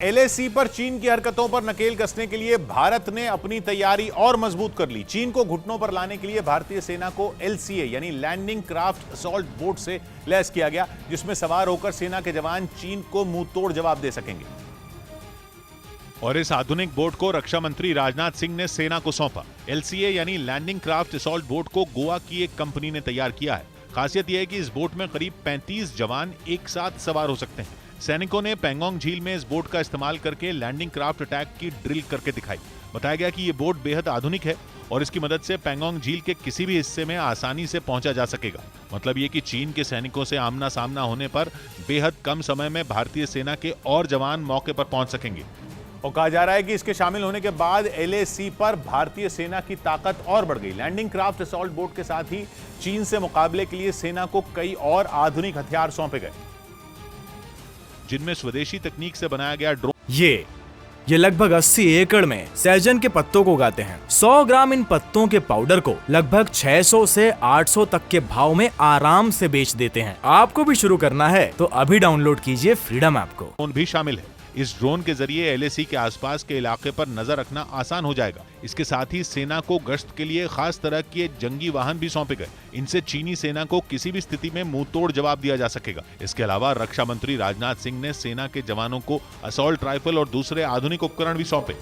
LAC पर चीन की हरकतों पर नकेल कसने के लिए भारत ने अपनी तैयारी और मजबूत कर ली। चीन को घुटनों पर लाने के लिए भारतीय सेना को एलसीए यानी लैंडिंग क्राफ्ट असॉल्ट बोट से लैस किया गया, जिसमें सवार होकर सेना के जवान चीन को मुंहतोड़ जवाब दे सकेंगे। और इस आधुनिक बोट को रक्षा मंत्री राजनाथ सिंह ने सेना को सौंपा। एलसीए यानी लैंडिंग क्राफ्ट असॉल्ट बोट को गोवा की एक कंपनी ने तैयार किया है। खासियत यह है कि इस बोट में करीब 35 जवान एक साथ सवार हो सकते हैं। सैनिकों ने पेंगोंग झील में इस बोट का इस्तेमाल करके लैंडिंग क्राफ्ट अटैक की ड्रिल करके दिखाई। बताया गया कि ये बोट बेहद आधुनिक है और इसकी मदद से पेंगोंग झील के किसी भी हिस्से में आसानी से पहुंचा जा सकेगा। मतलब ये कि चीन के सैनिकों से आमना सामना होने पर बेहद कम समय में भारतीय सेना के और जवान मौके पर पहुंच सकेंगे। और कहा जा रहा है कि इसके शामिल होने के बाद एलएसी पर भारतीय सेना की ताकत और बढ़ गई। लैंडिंग क्राफ्ट असॉल्ट बोट के साथ ही चीन से मुकाबले के लिए सेना को कई और आधुनिक हथियार सौंपे गए, जिनमें स्वदेशी तकनीक से बनाया गया ड्रोन। ये लगभग 80 एकड़ में सहजन के पत्तों को उगाते हैं। 100 ग्राम इन पत्तों के पाउडर को लगभग 600 से 800 तक के भाव में आराम से बेच देते हैं। आपको भी शुरू करना है तो अभी डाउनलोड कीजिए फ्रीडम ऐप को। ड्रोन भी शामिल है। इस ड्रोन के जरिए एलएसी के आसपास के इलाके पर नजर रखना आसान हो जाएगा। इसके साथ ही सेना को गश्त के लिए खास तरह के जंगी वाहन भी सौंपे गए। इनसे चीनी सेना को किसी भी स्थिति में मुंहतोड़ जवाब दिया जा सकेगा। इसके अलावा रक्षा मंत्री राजनाथ सिंह ने सेना के जवानों को असॉल्ट राइफल और दूसरे आधुनिक उपकरण भी सौंपे।